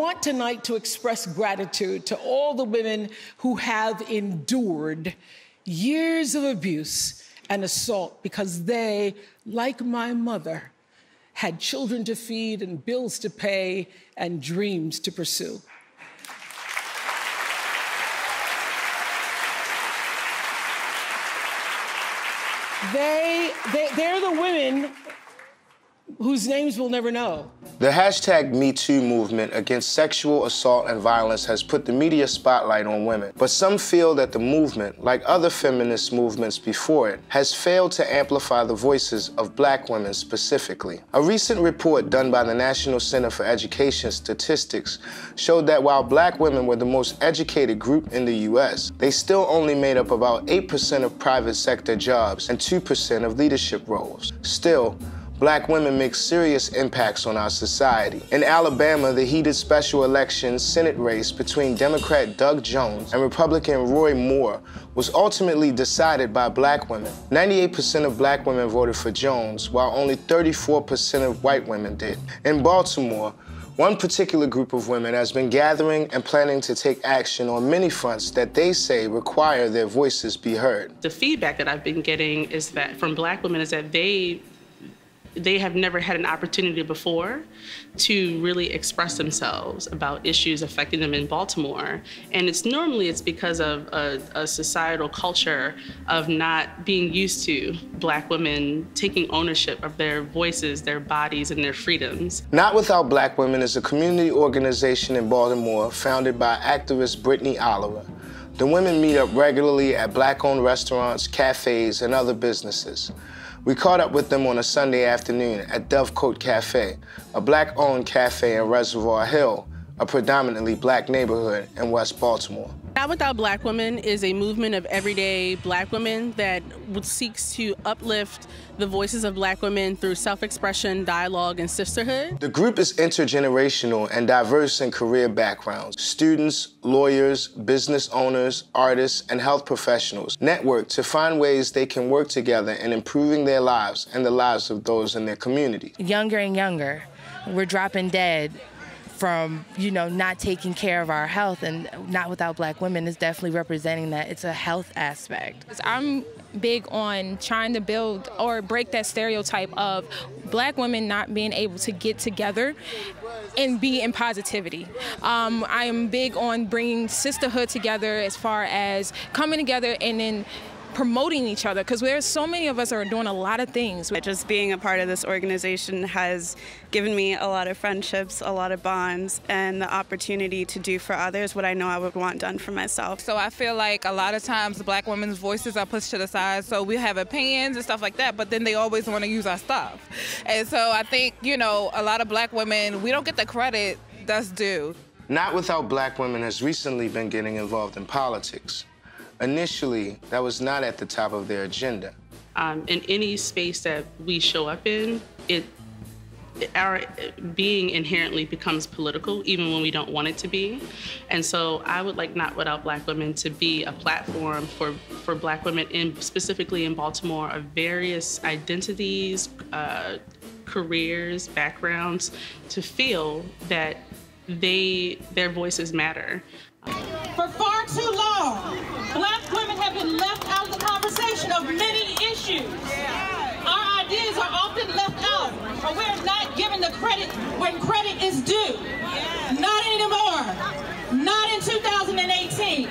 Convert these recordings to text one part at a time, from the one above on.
want tonight to express gratitude to all the women who have endured years of abuse and assault because they, like my mother, had children to feed and bills to pay and dreams to pursue. They're the women whose names we'll never know. The hashtag #MeToo movement against sexual assault and violence has put the media spotlight on women. But some feel that the movement, like other feminist movements before it, has failed to amplify the voices of Black women specifically. A recent report done by the National Center for Education Statistics showed that while Black women were the most educated group in the U.S., they still only made up about 8% of private sector jobs and 2% of leadership roles. Still, Black women make serious impacts on our society. In Alabama, the heated special election Senate race between Democrat Doug Jones and Republican Roy Moore was ultimately decided by Black women. 98% of Black women voted for Jones, while only 34% of white women did. In Baltimore, one particular group of women has been gathering and planning to take action on many fronts that they say require their voices be heard. The feedback that I've been getting is that from Black women is that they have never had an opportunity before to really express themselves about issues affecting them in Baltimore. And it's because of a societal culture of not being used to Black women taking ownership of their voices, their bodies, and their freedoms. Not Without Black Women is a community organization in Baltimore founded by activist Brittany Oliver. The women meet up regularly at Black-owned restaurants, cafes, and other businesses. We caught up with them on a Sunday afternoon at Dovecote Cafe, a Black-owned cafe in Reservoir Hill, a predominantly Black neighborhood in West Baltimore. Not Without Black Women is a movement of everyday Black women that seeks to uplift the voices of Black women through self-expression, dialogue, and sisterhood. The group is intergenerational and diverse in career backgrounds. Students, lawyers, business owners, artists, and health professionals network to find ways they can work together in improving their lives and the lives of those in their community. Younger and younger, we're dropping dead from, not taking care of our health, and Not Without Black Women is definitely representing that. It's a health aspect. I'm big on trying to build or break that stereotype of Black women not being able to get together and be in positivity. I am big on bringing sisterhood together as far as coming together and then promoting each other, because there's so many of us are doing a lot of things. Just being a part of this organization has given me a lot of friendships, a lot of bonds, and the opportunity to do for others what I know I would want done for myself. So I feel like a lot of times Black women's voices are pushed to the side, so we have opinions and stuff like that, but then they always want to use our stuff. And so I think, a lot of Black women, we don't get the credit that's due. Not Without Black Women has recently been getting involved in politics. Initially, that was not at the top of their agenda. In any space that we show up in, our being inherently becomes political, even when we don't want it to be. And so I would like Not Without Black Women to be a platform for Black women, specifically in Baltimore, of various identities, careers, backgrounds, to feel that their voices matter. For far too long, Black women have been left out of the conversation of many issues. Our ideas are often left out, or we're not given the credit when credit is due. Not anymore. Not in 2018.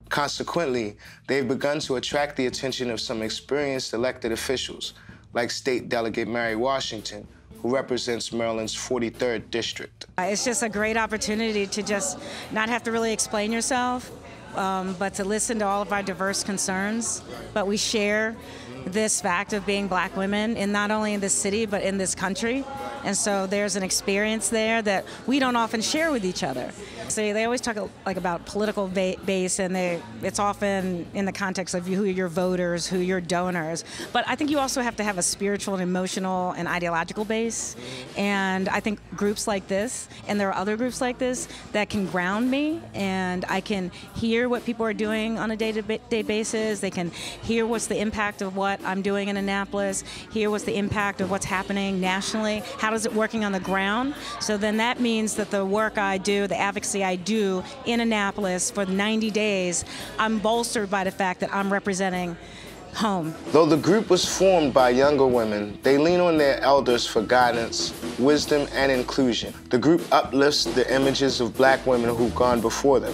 Consequently, they've begun to attract the attention of some experienced elected officials, like State Delegate Mary Washington, who represents Maryland's 43rd District. It's just a great opportunity to just not have to really explain yourself, but to listen to all of our diverse concerns. But we share this fact of being Black women, in not only in this city, but in this country. And so there's an experience there that we don't often share with each other. say they always talk like about political base, and it's often in the context of who your voters, who your donors. But I think you also have to have a spiritual and emotional and ideological base. And I think groups like this, and there are other groups like this, that can ground me, and I can hear what people are doing on a day-to-day basis. They can hear what's the impact of what I'm doing in Annapolis, hear what's the impact of what's happening nationally, how is it working on the ground. So then that means that the work I do, the advocacy I do in Annapolis for 90 days, I'm bolstered by the fact that I'm representing home. Though the group was formed by younger women, they lean on their elders for guidance, wisdom, and inclusion. The group uplifts the images of Black women who've gone before them,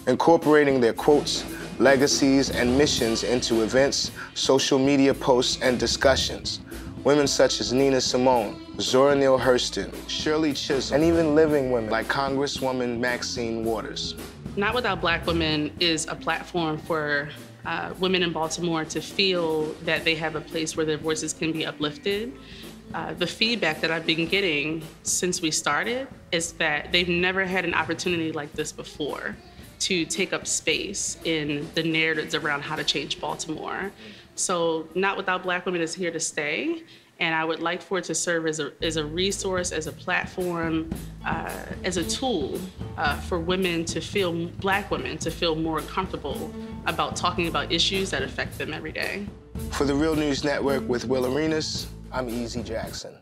incorporating their quotes, legacies, and missions into events, social media posts, and discussions. Women such as Nina Simone, Zora Neale Hurston, Shirley Chisholm, and even living women like Congresswoman Maxine Waters. Not Without Black Women is a platform for women in Baltimore to feel that they have a place where their voices can be uplifted. The feedback that I've been getting since we started is that they've never had an opportunity like this before to take up space in the narratives around how to change Baltimore. So Not Without Black Women is here to stay, and I would like for it to serve as a resource, as a platform, as a tool for women to feel, Black women, to feel more comfortable about talking about issues that affect them every day. For the Real News Network with Will Arenas, I'm Easy Jackson.